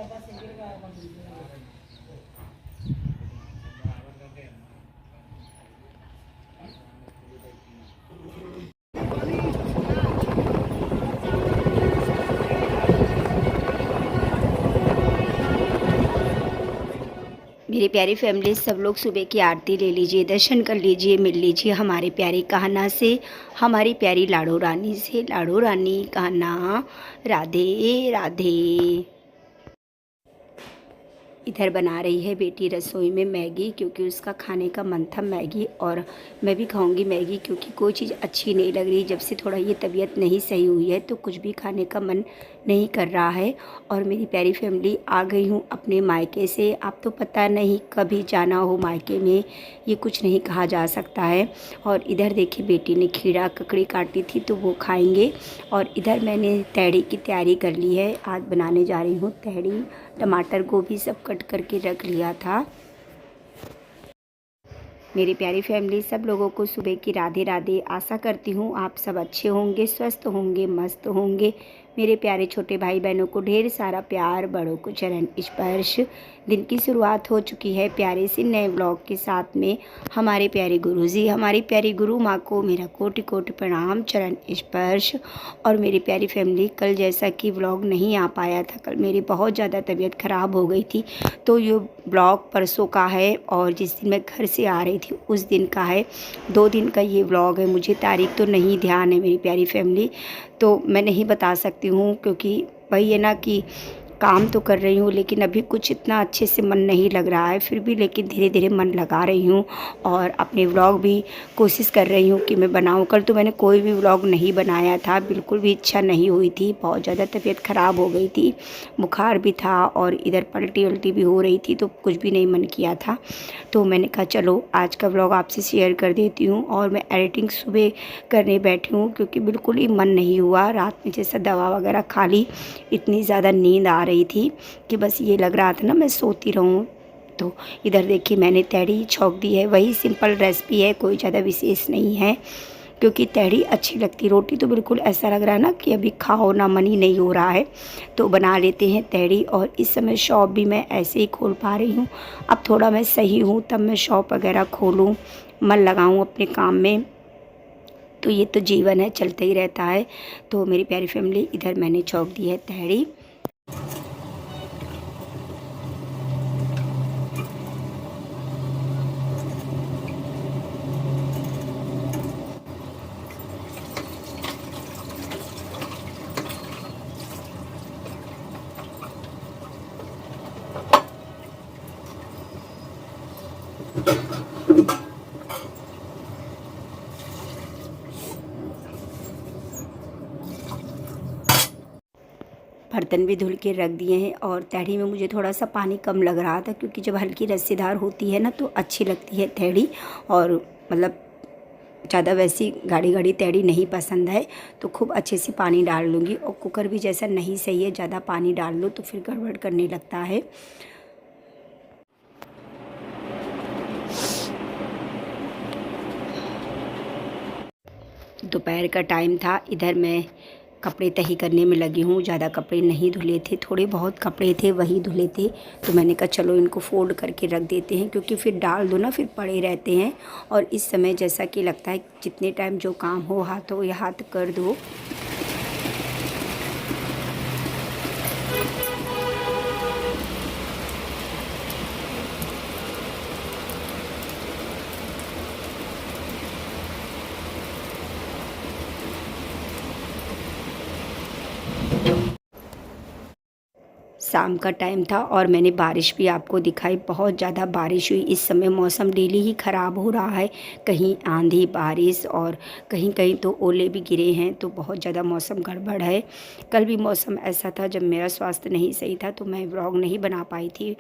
मेरी प्यारी फैमिली, सब लोग सुबह की आरती ले लीजिए, दर्शन कर लीजिए, मिल लीजिए हमारे प्यारे कान्हा से, हमारी प्यारी लाडो रानी से। लाडो रानी कान्हा राधे राधे। इधर बना रही है बेटी रसोई में मैगी, क्योंकि उसका खाने का मन था मैगी, और मैं भी खाऊंगी मैगी, क्योंकि कोई चीज़ अच्छी नहीं लग रही। जब से थोड़ा ये तबीयत नहीं सही हुई है तो कुछ भी खाने का मन नहीं कर रहा है। और मेरी प्यारी फैमिली, आ गई हूँ अपने मायके से। आप तो पता नहीं कभी जाना हो मायके में, ये कुछ नहीं कहा जा सकता है। और इधर देखिए बेटी ने खीरा ककड़ी काटी थी तो वो खाएंगे। और इधर मैंने तहड़ी की तैयारी कर ली है, आज बनाने जा रही हूँ तहड़ी। टमाटर गोभी सब कट करके रख लिया था। मेरी प्यारी फैमिली, सब लोगों को सुबह की राधे राधे। आशा करती हूँ आप सब अच्छे होंगे, स्वस्थ होंगे, मस्त होंगे। मेरे प्यारे छोटे भाई बहनों को ढेर सारा प्यार, बड़ों को चरण स्पर्श। दिन की शुरुआत हो चुकी है प्यारे से नए व्लॉग के साथ में। हमारे प्यारे गुरुजी, हमारी प्यारी गुरु माँ को मेरा कोटि कोटि प्रणाम, चरण स्पर्श। और मेरी प्यारी फैमिली, कल जैसा कि व्लॉग नहीं आ पाया था, कल मेरी बहुत ज़्यादा तबीयत ख़राब हो गई थी, तो ये व्लॉग परसों का है। और जिस दिन मैं घर से आ रही थी उस दिन का है, 2 दिन का ये व्लॉग है। मुझे तारीख तो नहीं ध्यान है मेरी प्यारी फैमिली, तो मैं नहीं बता सकती हूँ, क्योंकि वही है ना कि काम तो कर रही हूँ, लेकिन अभी कुछ इतना अच्छे से मन नहीं लग रहा है। फिर भी लेकिन धीरे धीरे मन लगा रही हूँ, और अपने व्लॉग भी कोशिश कर रही हूँ कि मैं बनाऊँ। कल तो मैंने कोई भी व्लॉग नहीं बनाया था, बिल्कुल भी इच्छा नहीं हुई थी, बहुत ज़्यादा तबीयत ख़राब हो गई थी, बुखार भी था और इधर पलटी उल्टी भी हो रही थी, तो कुछ भी नहीं मन किया था। तो मैंने कहा चलो आज का व्लॉग आपसे शेयर कर देती हूँ। और मैं एडिटिंग सुबह करने बैठी हूँ, क्योंकि बिल्कुल ही मन नहीं हुआ। रात में जैसा दवा वगैरह खा ली, इतनी ज़्यादा नींद आ रही थी कि बस ये लग रहा था ना मैं सोती रहूँ। तो इधर देखिए मैंने तहड़ी छौंक दी है, वही सिंपल रेसिपी है, कोई ज़्यादा विशेष नहीं है, क्योंकि तहड़ी अच्छी लगती। रोटी तो बिल्कुल ऐसा लग रहा है ना कि अभी खाओ ना, मन ही नहीं हो रहा है, तो बना लेते हैं तहड़ी। और इस समय शॉप भी मैं ऐसे ही खोल पा रही हूँ। अब थोड़ा मैं सही हूँ तब मैं शॉप वगैरह खोलूँ, मन लगाऊँ अपने काम में, तो ये तो जीवन है, चलता ही रहता है। तो मेरी प्यारी फैमिली, इधर मैंने छौंक दी है तहड़ी। बर्तन भी धुल के रख दिए हैं। और तहड़ी में मुझे थोड़ा सा पानी कम लग रहा था, क्योंकि जब हल्की रस्सेदार होती है ना तो अच्छी लगती है तहड़ी। और मतलब ज़्यादा वैसी गाढ़ी गाढ़ी तहड़ी नहीं पसंद है, तो खूब अच्छे से पानी डाल लूँगी। और कुकर भी जैसा नहीं सही है, ज़्यादा पानी डाल लो तो फिर गड़बड़ करने लगता है। दोपहर का टाइम था, इधर मैं कपड़े तही करने में लगी हूँ। ज़्यादा कपड़े नहीं धुले थे, थोड़े बहुत कपड़े थे वही धुले थे, तो मैंने कहा चलो इनको फोल्ड करके रख देते हैं, क्योंकि फिर डाल दो ना फिर पड़े रहते हैं। और इस समय जैसा कि लगता है जितने टाइम जो काम हो हाथों या हाथ कर दो। शाम का टाइम था और मैंने बारिश भी आपको दिखाई, बहुत ज़्यादा बारिश हुई। इस समय मौसम डेली ही ख़राब हो रहा है, कहीं आंधी बारिश और कहीं कहीं तो ओले भी गिरे हैं, तो बहुत ज़्यादा मौसम गड़बड़ है। कल भी मौसम ऐसा था जब मेरा स्वास्थ्य नहीं सही था, तो मैं व्लॉग नहीं बना पाई थी।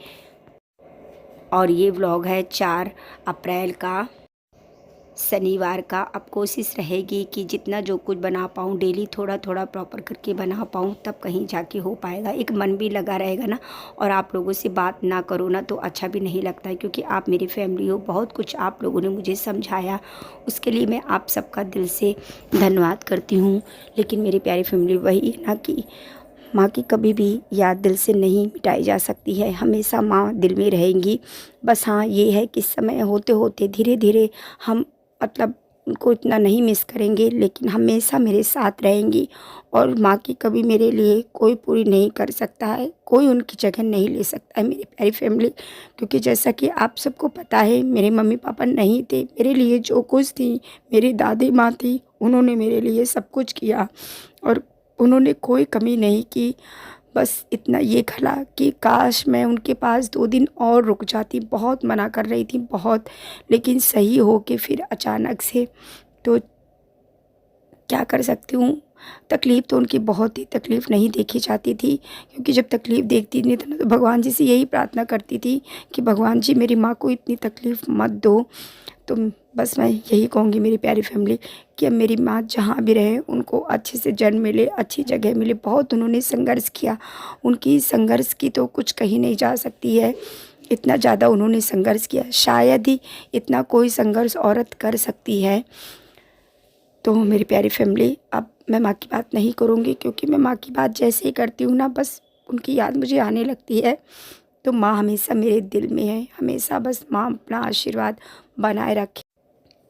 और ये व्लॉग है 4 अप्रैल का, शनिवार का। अब कोशिश रहेगी कि जितना जो कुछ बना पाऊँ डेली थोड़ा थोड़ा प्रॉपर करके बना पाऊँ, तब कहीं जाके हो पाएगा। एक मन भी लगा रहेगा ना, और आप लोगों से बात ना करो ना तो अच्छा भी नहीं लगता है, क्योंकि आप मेरी फैमिली हो। बहुत कुछ आप लोगों ने मुझे समझाया, उसके लिए मैं आप सबका दिल से धन्यवाद करती हूँ। लेकिन मेरी प्यारी फैमिली, वही है ना कि माँ की कभी भी याद दिल से नहीं मिटाई जा सकती है, हमेशा माँ दिल में रहेंगी। बस हाँ, ये है कि समय होते होते धीरे धीरे हम मतलब उनको इतना नहीं मिस करेंगे, लेकिन हमेशा मेरे साथ रहेंगी। और माँ की कभी मेरे लिए कोई पूरी नहीं कर सकता है, कोई उनकी जगह नहीं ले सकता है मेरी प्यारी फैमिली। क्योंकि जैसा कि आप सबको पता है, मेरे मम्मी पापा नहीं थे, मेरे लिए जो कुछ थी मेरी दादी माँ थी, उन्होंने मेरे लिए सब कुछ किया और उन्होंने कोई कमी नहीं की। बस इतना ये खला कि काश मैं उनके पास 2 दिन और रुक जाती। बहुत मना कर रही थी, बहुत, लेकिन सही हो के फिर अचानक से, तो क्या कर सकती हूँ। तकलीफ़ तो उनकी बहुत ही तकलीफ़ नहीं देखी जाती थी, क्योंकि जब तकलीफ़ देखती थी तो भगवान जी से यही प्रार्थना करती थी कि भगवान जी मेरी माँ को इतनी तकलीफ़ मत दो। तो बस मैं यही कहूँगी मेरी प्यारी फैमिली कि अब मेरी माँ जहाँ भी रहे उनको अच्छे से जन्म मिले, अच्छी जगह मिले। बहुत उन्होंने संघर्ष किया, उनकी संघर्ष की तो कुछ कही नहीं जा सकती है। इतना ज़्यादा उन्होंने संघर्ष किया, शायद ही इतना कोई संघर्ष औरत कर सकती है। तो मेरी प्यारी फैमिली, अब मैं माँ की बात नहीं करूँगी, क्योंकि मैं माँ की बात जैसे ही करती हूँ ना, बस उनकी याद मुझे आने लगती है। तो माँ हमेशा मेरे दिल में है, हमेशा बस माँ अपना आशीर्वाद बनाए रखे।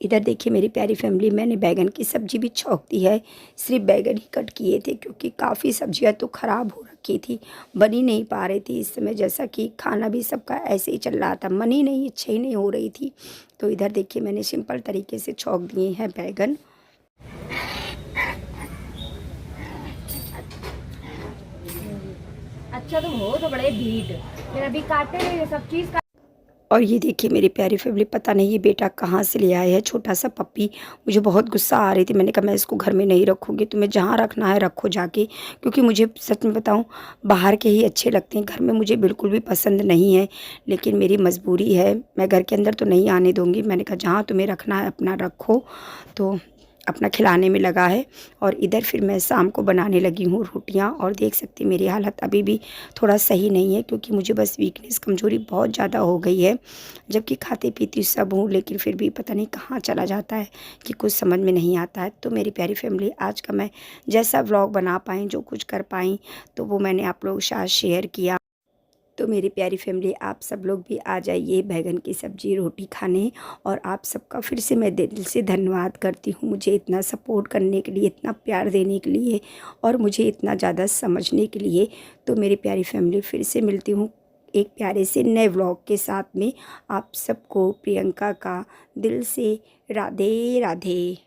इधर देखिए मेरी प्यारी फैमिली, मैंने बैंगन की सब्ज़ी भी छौंक दी है। सिर्फ बैंगन ही कट किए थे, क्योंकि काफ़ी सब्जियां तो ख़राब हो रखी थी, बनी नहीं पा रही थी इस समय। जैसा कि खाना भी सबका ऐसे ही चल रहा था, मन ही नहीं, इच्छा ही नहीं हो रही थी। तो इधर देखिए मैंने सिंपल तरीके से छौंक दिए हैं बैंगन। अच्छा तुम हो तो बड़े ढीठ, फिर अभी काटे रहे सब चीज का। और ये देखिए मेरी प्यारी फैमिली, पता नहीं ये बेटा कहाँ से ले आए है छोटा सा पप्पी। मुझे बहुत गुस्सा आ रही थी, मैंने कहा मैं इसको घर में नहीं रखूँगी, तुम्हें जहाँ रखना है रखो जाके। क्योंकि मुझे सच में बताऊँ, बाहर के ही अच्छे लगते हैं, घर में मुझे बिल्कुल भी पसंद नहीं है। लेकिन मेरी मजबूरी है, मैं घर के अंदर तो नहीं आने दूँगी। मैंने कहा जहाँ तुम्हें रखना है अपना रखो। तो अपना खिलाने में लगा है। और इधर फिर मैं शाम को बनाने लगी हूँ रोटियाँ। और देख सकती मेरी हालत अभी भी थोड़ा सही नहीं है, क्योंकि मुझे बस वीकनेस, कमज़ोरी बहुत ज़्यादा हो गई है। जबकि खाती पीती सब हूँ, लेकिन फिर भी पता नहीं कहाँ चला जाता है कि कुछ समझ में नहीं आता है। तो मेरी प्यारी फैमिली, आज का मैं जैसा व्लॉग बना पाई, जो कुछ कर पाई, तो वो मैंने आप लोगों के साथ शेयर किया। तो मेरी प्यारी फैमिली, आप सब लोग भी आ जाइए बैंगन की सब्ज़ी रोटी खाने। और आप सबका फिर से मैं दिल से धन्यवाद करती हूँ, मुझे इतना सपोर्ट करने के लिए, इतना प्यार देने के लिए, और मुझे इतना ज़्यादा समझने के लिए। तो मेरी प्यारी फैमिली, फिर से मिलती हूँ एक प्यारे से नए व्लॉग के साथ में। आप सबको प्रियंका का दिल से राधे राधे।